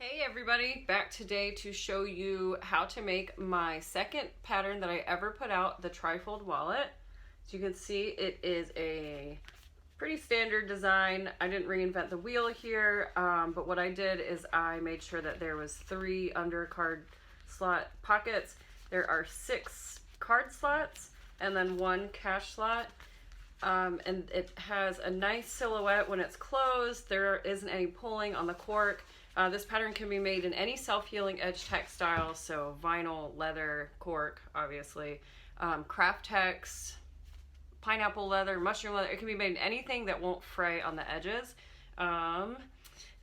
Hey everybody, back today to show you how to make my second pattern that I ever put out, the TriFold Wallet. As you can see, it is a pretty standard design. I didn't reinvent the wheel here, but what I did is I made sure that there was 3 under card slot pockets. There are 6 card slots and then 1 cash slot. And it has a nice silhouette when it's closed. There isn't any pulling on the cork. This pattern can be made in any self-healing edge textile, so vinyl, leather, cork, obviously, craft tex, pineapple leather, mushroom leather. It can be made in anything that won't fray on the edges. And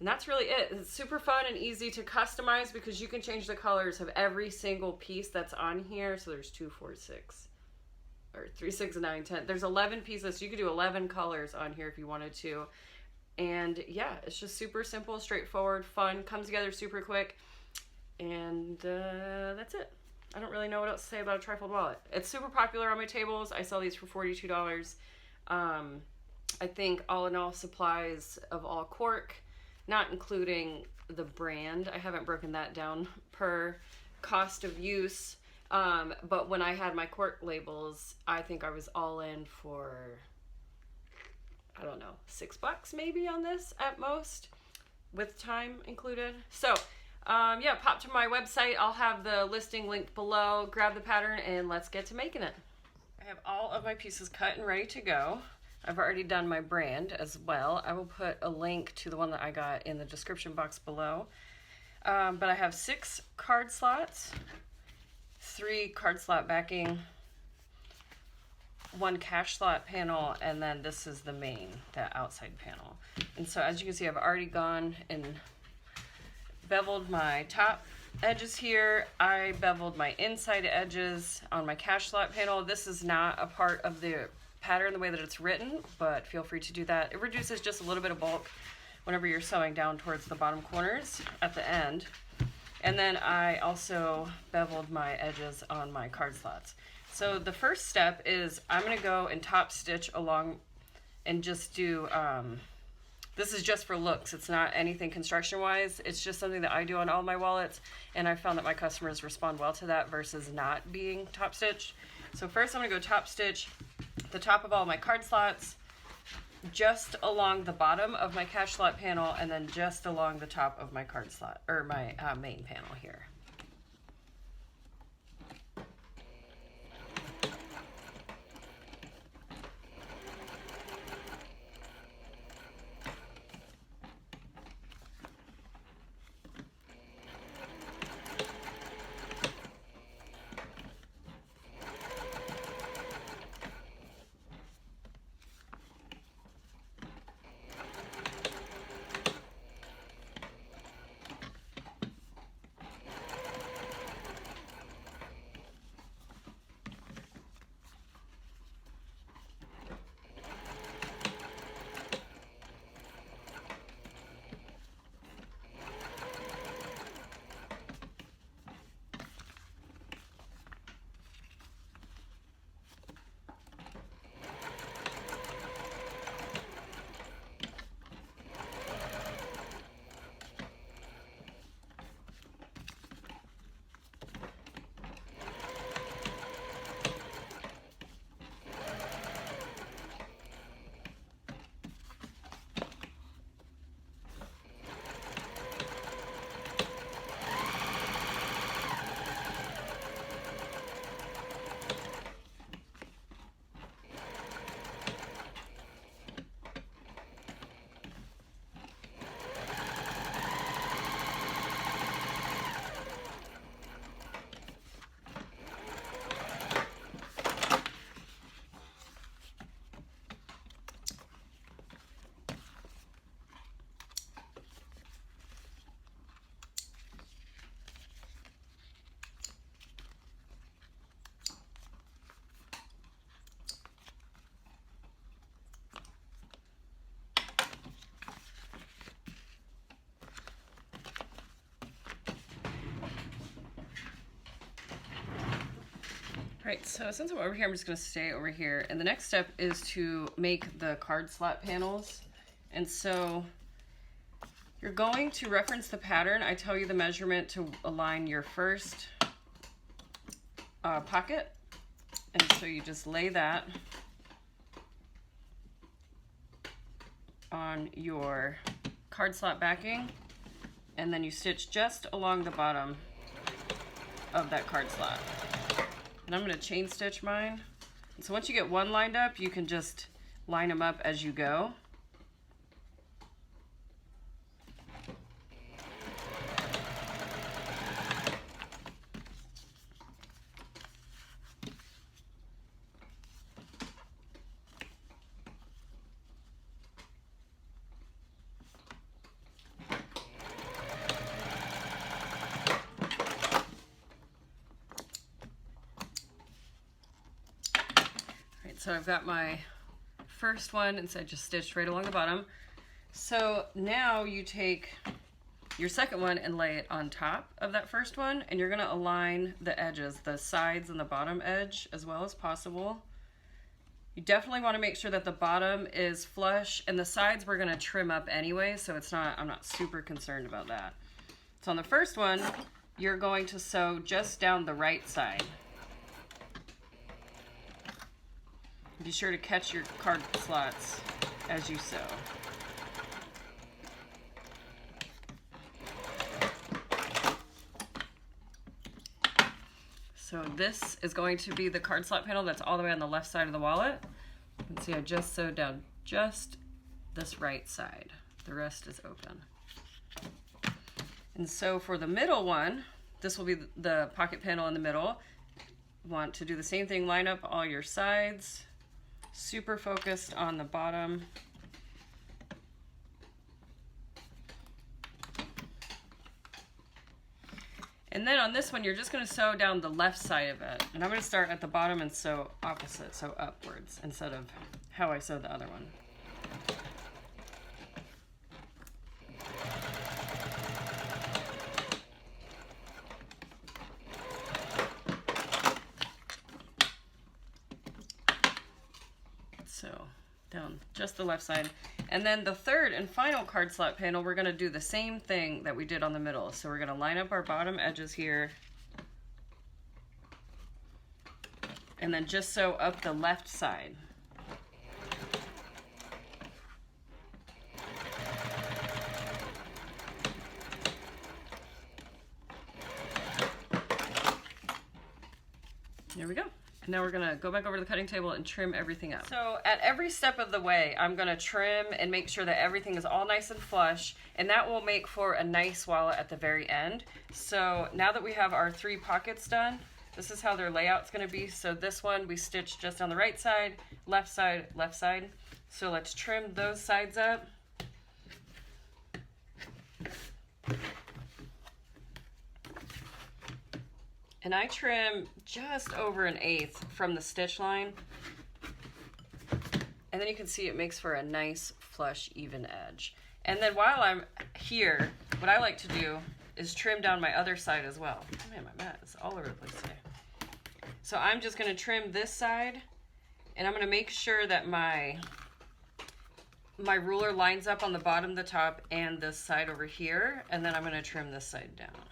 that's really it. It's super fun and easy to customize because you can change the colors of every single piece that's on here. So there's 2, 4, 6, or 3, 6, 9, 10. There's 11 pieces, so you could do 11 colors on here if you wanted to. And yeah, it's just super simple, straightforward, fun, comes together super quick, and that's it. I don't really know what else to say about a TriFold wallet. It's super popular on my tables. I sell these for $42. I think all in all supplies of all cork, not including the brand. I haven't broken that down per cost of use, but when I had my cork labels, I think I was all in for, I don't know, $6 maybe on this at most, with time included. So yeah, pop to my website. I'll have the listing linked below. Grab the pattern and let's get to making it. I have all of my pieces cut and ready to go. I've already done my brand as well. I will put a link to the one that I got in the description box below. But I have 6 card slots, 3 card slot backing, 1 cash slot panel, and then this is the main, that outside panel. And so as you can see, I've already gone and beveled my top edges here. I beveled my inside edges on my cash slot panel. This is not a part of the pattern the way that it's written, but feel free to do that. It reduces just a little bit of bulk whenever you're sewing down towards the bottom corners at the end. And then I also beveled my edges on my card slots. So the first step is I'm going to go and top stitch along and just do, this is just for looks. It's not anything construction wise. It's just something that I do on all my wallets, and I found that my customers respond well to that versus not being top stitched. So first I'm going to go top stitch the top of all my card slots, just along the bottom of my cash slot panel, and then just along the top of my card slot, or my main panel here. Right, so since I'm over here, I'm just going to stay over here. And the next step is to make the card slot panels. And so You're going to reference the pattern. I tell you the measurement to align your first pocket. And so you just lay that on your card slot backing, and then you stitch just along the bottom of that card slot. And I'm going to chain stitch mine. And so once you get one lined up, you can just line them up as you go. So I've got my first one, and so I just stitched right along the bottom. So now you take your second one and lay it on top of that first one, and you're gonna align the edges, the sides and the bottom edge as well as possible. You definitely wanna make sure that the bottom is flush, and the sides we're gonna trim up anyway, so I'm not super concerned about that. So on the first one, you're going to sew just down the right side. Be sure to catch your card slots as you sew. So this is going to be the card slot panel that's all the way on the left side of the wallet. You can see I just sewed down just this right side. The rest is open. And so for the middle one, this will be the pocket panel in the middle. Want to do the same thing, line up all your sides. Super focused on the bottom. And then on this one, you're just going to sew down the left side of it. And I'm going to start at the bottom and sew opposite, so upwards, instead of how I sewed the other one. So down just the left side. And then the third and final card slot panel, we're gonna do the same thing that we did on the middle. So we're gonna line up our bottom edges here, and then just sew up the left side. There we go. Now we're gonna go back over to the cutting table and trim everything up. So at every step of the way, I'm gonna trim and make sure that everything is all nice and flush, and that will make for a nice wallet at the very end. So now that we have our 3 pockets done, this is how their layout's gonna be. So this one we stitched just on the right side, left side, left side. So let's trim those sides up. And I trim just over 1/8 from the stitch line. And then you can see it makes for a nice, flush, even edge. And then while I'm here, what I like to do is trim down my other side as well. Oh man, my mat is all over the place today. So I'm just gonna trim this side, and I'm gonna make sure that my ruler lines up on the bottom, the top, and this side over here. And then I'm gonna trim this side down.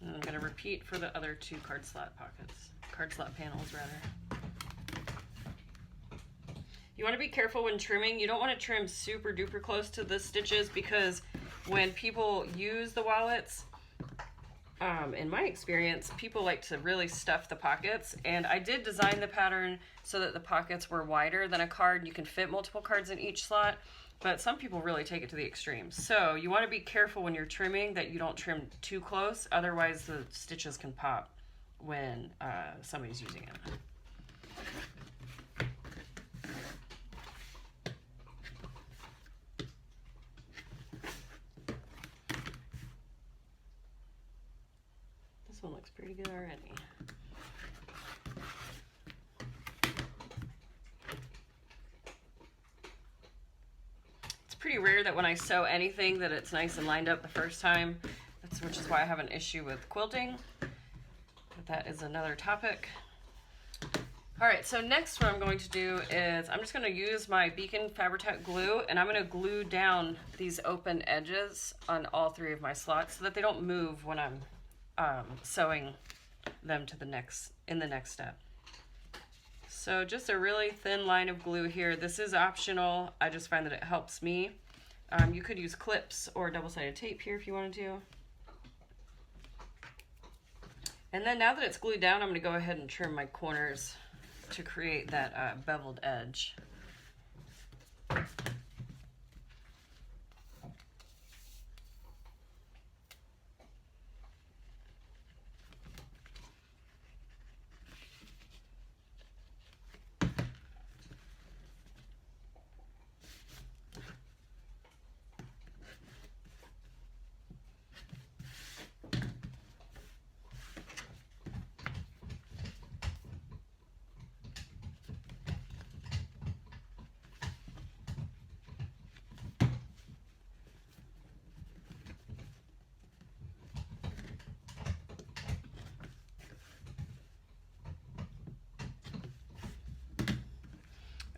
And I'm going to repeat for the other 2 card slot panels rather. You want to be careful when trimming. You don't want to trim super duper close to the stitches, because when people use the wallets, in my experience, people like to really stuff the pockets. And I did design the pattern so that the pockets were wider than a card. You can fit multiple cards in each slot. But some people really take it to the extreme. So you want to be careful when you're trimming that you don't trim too close, otherwise the stitches can pop when somebody's using it. This one looks pretty good already. Pretty rare that when I sew anything that it's nice and lined up the first time, which is why I have an issue with quilting, but that is another topic. All right, so next what I'm going to do is I'm just going to use my Beacon Fabri-Tac glue, and I'm going to glue down these open edges on all 3 of my slots so that they don't move when I'm sewing them to the next step. So just a really thin line of glue here. This is optional. I just find that it helps me. You could use clips or double-sided tape here if you wanted to. And then now that it's glued down, I'm going to go ahead and trim my corners to create that beveled edge.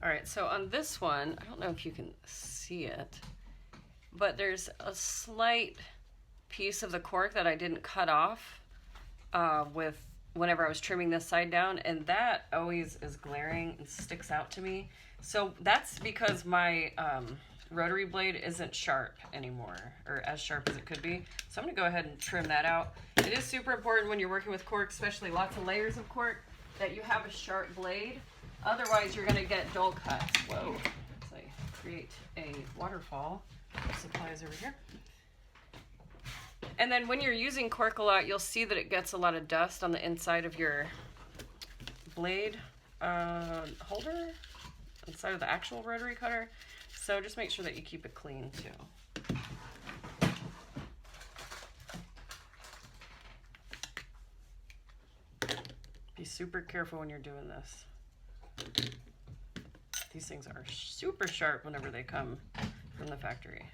All right, so on this one, I don't know if you can see it, but there's a slight piece of the cork that I didn't cut off whenever I was trimming this side down, and that always is glaring and sticks out to me. So that's because my rotary blade isn't sharp anymore, or as sharp as it could be. So I'm gonna go ahead and trim that out. It is super important when you're working with cork, especially lots of layers of cork, that you have a sharp blade. Otherwise, you're going to get dull cuts. Whoa. So I create a waterfall of supplies over here. And then when you're using cork a lot, you'll see that it gets a lot of dust on the inside of your blade holder, inside of the actual rotary cutter. So just make sure that you keep it clean too. Be super careful when you're doing this. These things are super sharp whenever they come from the factory.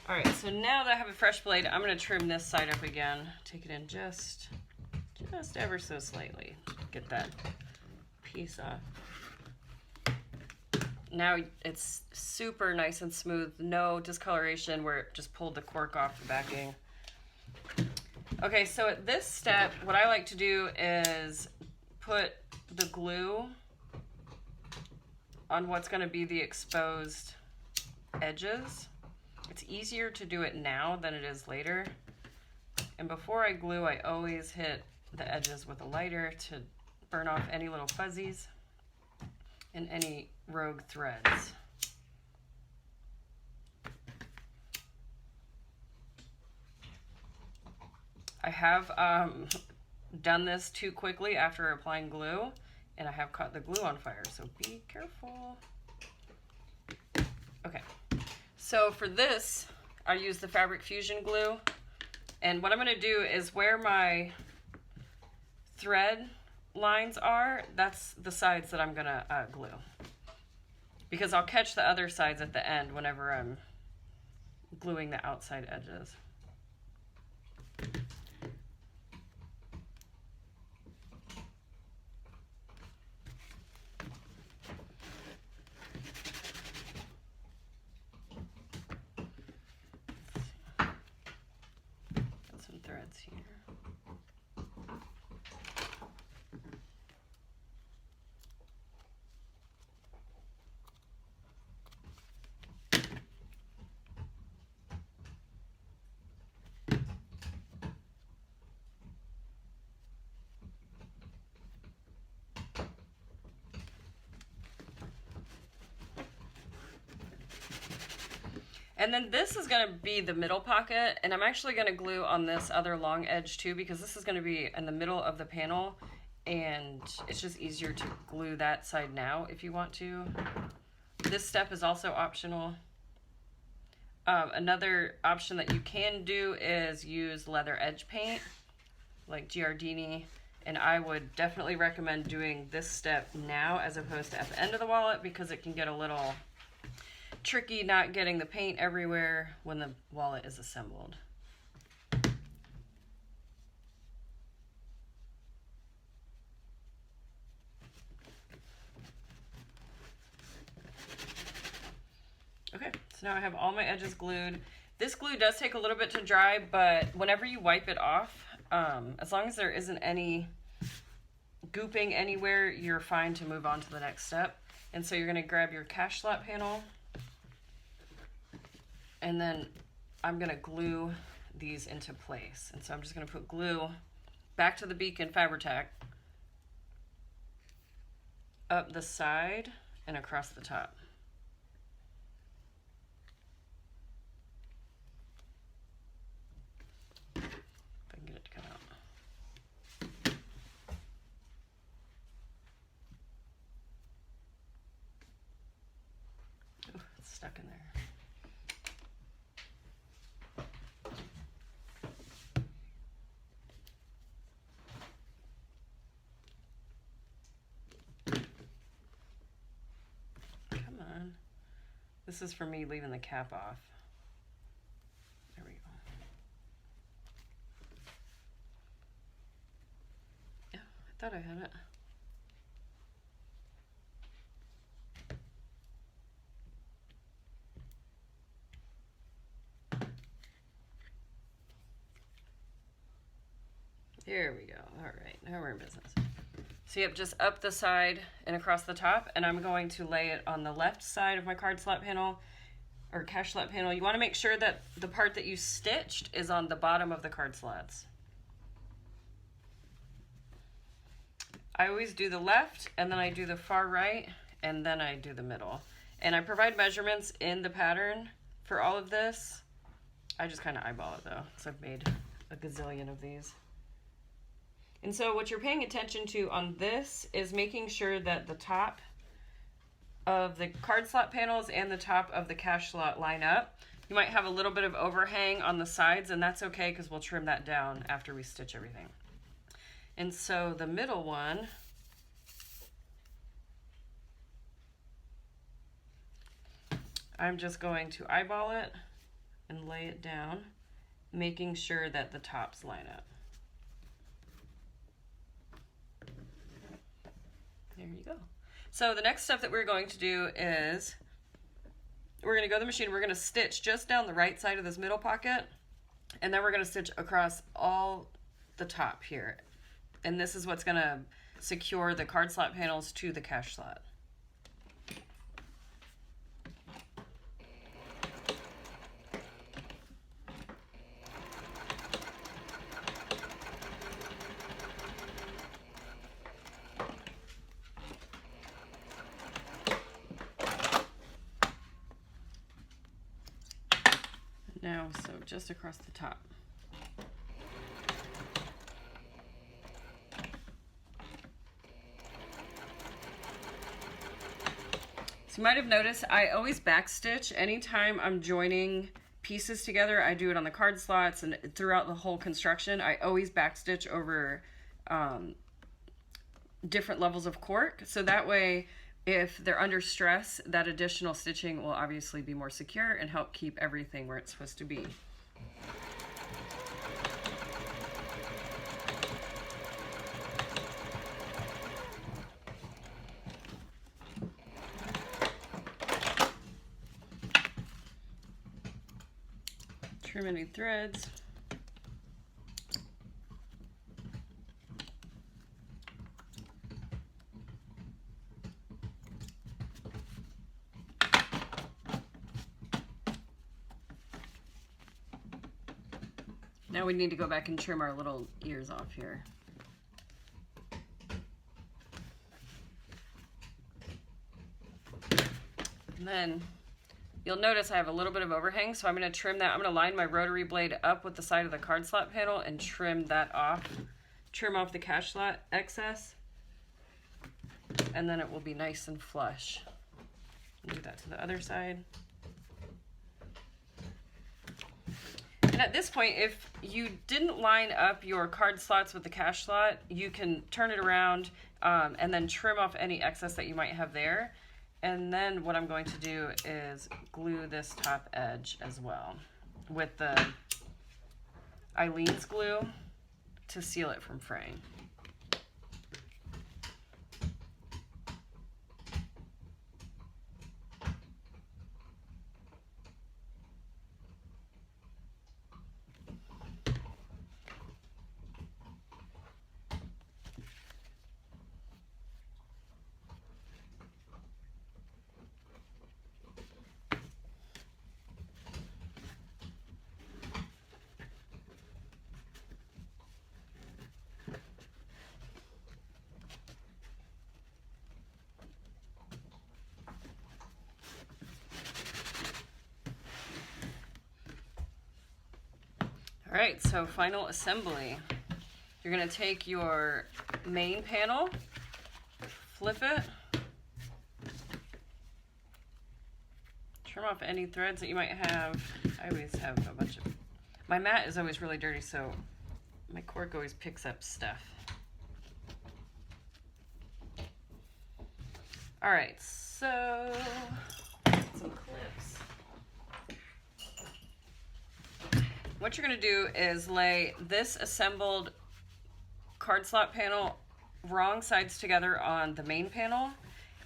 All right, so now that I have a fresh blade, I'm going to trim this side up again. Take it in just ever so slightly. Get that piece off. Now it's super nice and smooth, no discoloration where it just pulled the cork off the backing. Okay, so at this step, what I like to do is put the glue on what's going to be the exposed edges. It's easier to do it now than it is later. And before I glue, I always hit the edges with a lighter to burn off any little fuzzies and any rogue threads. I have done this too quickly after applying glue, and I have caught the glue on fire, so be careful. Okay, so for this, I use the Fabric Fusion glue, and what I'm going to do is where my thread lines are, that's the sides that I'm going to glue, because I'll catch the other sides at the end whenever I'm gluing the outside edges. Threads here. And then this is going to be the middle pocket, and I'm actually going to glue on this other long edge too, because this is going to be in the middle of the panel, and it's just easier to glue that side now if you want to. This step is also optional. Another option that you can do is use leather edge paint, like Giardini, and I would definitely recommend doing this step now as opposed to at the end of the wallet, because it can get a little tricky not getting the paint everywhere when the wallet is assembled. Okay, so now I have all my edges glued. This glue does take a little bit to dry, but whenever you wipe it off, as long as there isn't any gooping anywhere, you're fine to move on to the next step. And so you're gonna grab your cash slot panel, and then I'm gonna glue these into place. And so I'm just gonna put glue back to the beacon Fabri-Tac, up the side and across the top. Stuck in there. Come on. This is for me leaving the cap off. There we go. Yeah, I thought I had it. There we go. All right, now we're in business. So yep, just up the side and across the top, and I'm going to lay it on the left side of my card slot panel or cash slot panel. You want to make sure that the part that you stitched is on the bottom of the card slots. I always do the left, and then I do the far right, and then I do the middle. And I provide measurements in the pattern for all of this. I just kind of eyeball it though, because I've made a gazillion of these. And so what you're paying attention to on this is making sure that the top of the card slot panels and the top of the cash slot line up. You might have a little bit of overhang on the sides, and that's okay because we'll trim that down after we stitch everything. And so the middle one, I'm just going to eyeball it and lay it down, making sure that the tops line up. There you go. So the next step that we're going to do is we're going to go to the machine. We're going to stitch just down the right side of this middle pocket, and then we're going to stitch across all the top here. And this is what's going to secure the card slot panels to the cash slot. Now, so just across the top. So you might have noticed I always backstitch anytime I'm joining pieces together. I do it on the card slots and throughout the whole construction. I always backstitch over different levels of cork. So that way, if they're under stress, that additional stitching will obviously be more secure and help keep everything where it's supposed to be. Trim any threads. Now we need to go back and trim our little ears off here. And then you'll notice I have a little bit of overhang, so I'm going to trim that. I'm going to line my rotary blade up with the side of the card slot panel and trim that off. Trim off the cash slot excess, and then it will be nice and flush. Do that to the other side. And at this point, if you didn't line up your card slots with the cash slot, you can turn it around and then trim off any excess that you might have there. And then what I'm going to do is glue this top edge as well with the Eileen's glue to seal it from fraying. All right, so final assembly. You're gonna take your main panel, flip it, trim off any threads that you might have. I always have a bunch of, my mat is always really dirty, so my cork always picks up stuff. All right, so some clips. What you're gonna do is lay this assembled card slot panel wrong sides together on the main panel,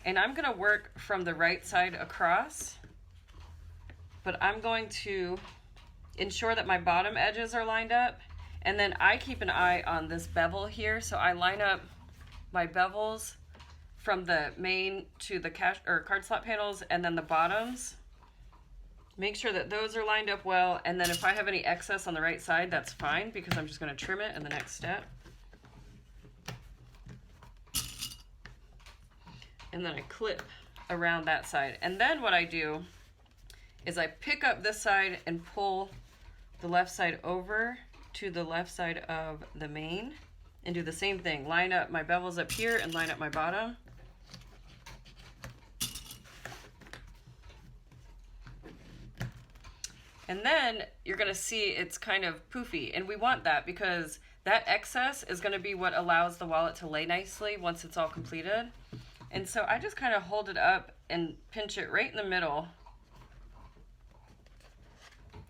and I'm gonna work from the right side across, but I'm going to ensure that my bottom edges are lined up, and then I keep an eye on this bevel here, so I line up my bevels from the main to the card slot panels, and then the bottoms. Make sure that those are lined up well, and then if I have any excess on the right side, that's fine, because I'm just going to trim it in the next step. And then I clip around that side. And then what I do is I pick up this side and pull the left side over to the left side of the main, and do the same thing. Line up my bevels up here and line up my bottom. And then you're gonna see it's kind of poofy, and we want that because that excess is gonna be what allows the wallet to lay nicely once it's all completed. And so I just kind of hold it up and pinch it right in the middle.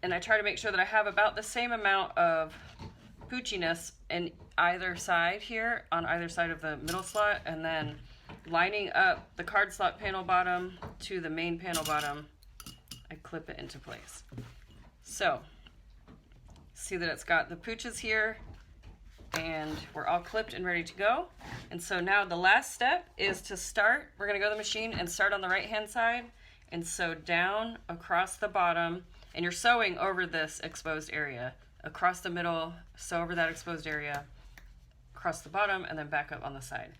And I try to make sure that I have about the same amount of poochiness in either side here, on either side of the middle slot, and then lining up the card slot panel bottom to the main panel bottom, I clip it into place. So, see that it's got the pooches here, and we're all clipped and ready to go. And so now the last step is to start. We're gonna go to the machine and start on the right-hand side and sew down across the bottom, and you're sewing over this exposed area. Across the middle, sew over that exposed area, across the bottom, and then back up on the side.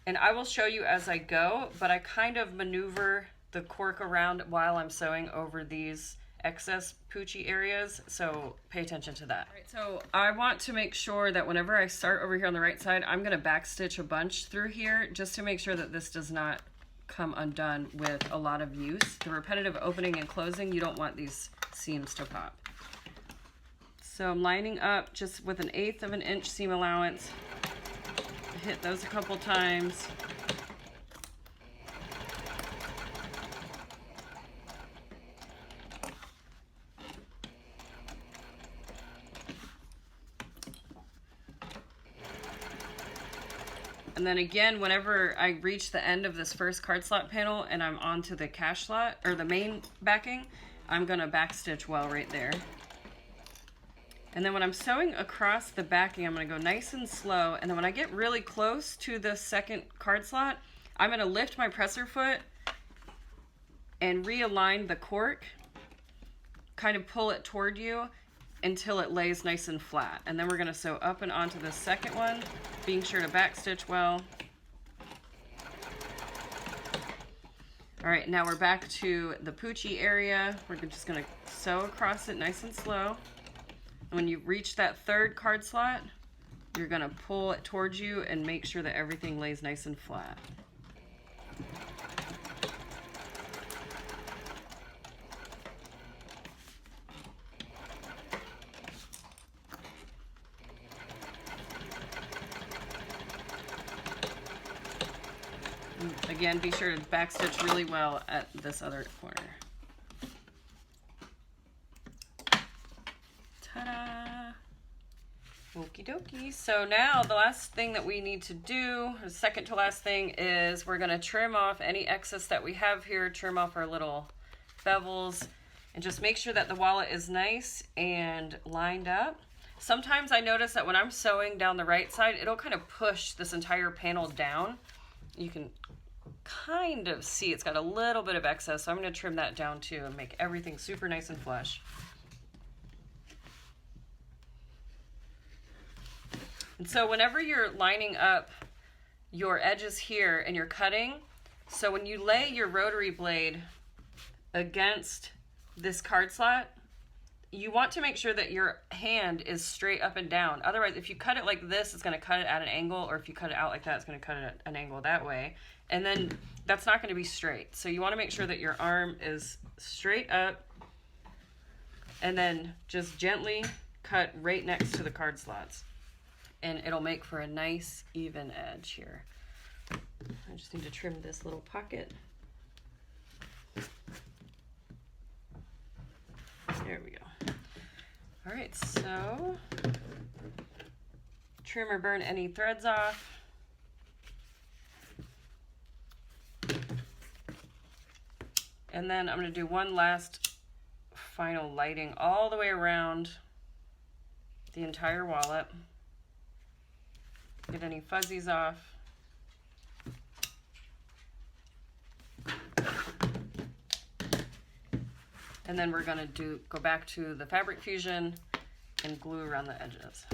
And I will show you as I go, but I kind of maneuver the cork around while I'm sewing over these excess poochy areas, so pay attention to that. All right, so I want to make sure that whenever I start over here on the right side, I'm gonna backstitch a bunch through here just to make sure that this does not come undone with a lot of use. The repetitive opening and closing, you don't want these seams to pop. So I'm lining up just with 1/8 of an inch seam allowance. Hit those a couple times. And then again, whenever I reach the end of this first card slot panel and I'm onto the cash slot, or the main backing, I'm gonna backstitch well right there. And then when I'm sewing across the backing, I'm gonna go nice and slow, and then when I get really close to the second card slot, I'm gonna lift my presser foot and realign the cork, kind of pull it toward you until it lays nice and flat. And then we're gonna sew up and onto the second one, being sure to backstitch well. All right, now we're back to the poochy area. We're just gonna sew across it nice and slow. And when you reach that third card slot, you're gonna pull it towards you and make sure that everything lays nice and flat. again, be sure to backstitch really well at this other corner. Ta-da! Okie dokie. So now the last thing that we need to do, the second to last thing, is we're going to trim off any excess that we have here, trim off our little bevels, and just make sure that the wallet is nice and lined up. Sometimes I notice that when I'm sewing down the right side, it'll kind of push this entire panel down. You can kind of see it's got a little bit of excess, so I'm going to trim that down too and make everything super nice and flush. And so whenever you're lining up your edges here and you're cutting, so when you lay your rotary blade against this card slot, you want to make sure that your hand is straight up and down. Otherwise, if you cut it like this, it's going to cut it at an angle, or if you cut it out like that, it's going to cut it at an angle that way. And then that's not going to be straight. So you want to make sure that your arm is straight up and then just gently cut right next to the card slots. And it'll make for a nice even edge here. I just need to trim this little pocket. There we go. All right, so trim or burn any threads off. And then I'm going to do one last final lighting all the way around the entire wallet. Get any fuzzies off. And then we're gonna go back to the fabric fusion and glue around the edges.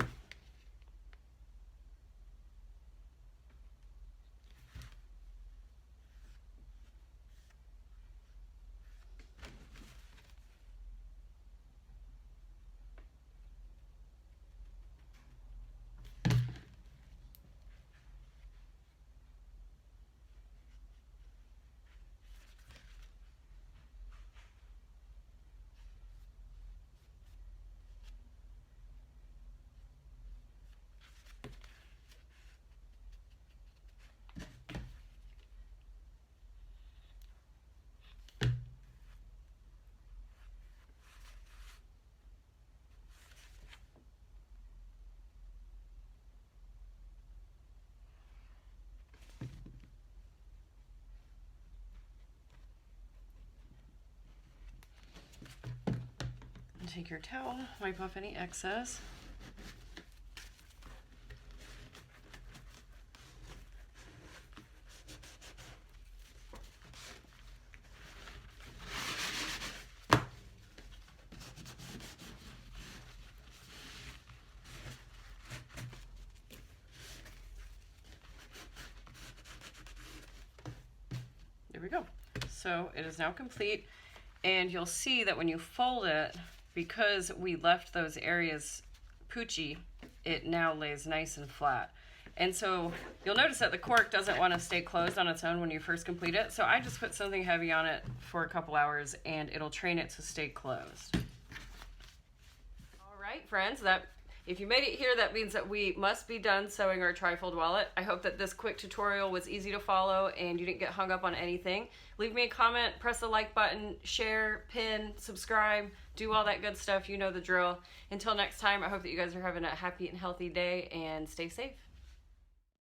Take your towel, wipe off any excess. There we go. So it is now complete, and you'll see that when you fold it, because we left those areas poochy, it now lays nice and flat. And so you'll notice that the cork doesn't want to stay closed on its own when you first complete it. So I just put something heavy on it for a couple hours and it'll train it to stay closed. All right, friends, if you made it here, that means that we must be done sewing our TriFold wallet. I hope that this quick tutorial was easy to follow and you didn't get hung up on anything. Leave me a comment, press the like button, share, pin, subscribe, do all that good stuff. You know the drill. Until next time, I hope that you guys are having a happy and healthy day and stay safe.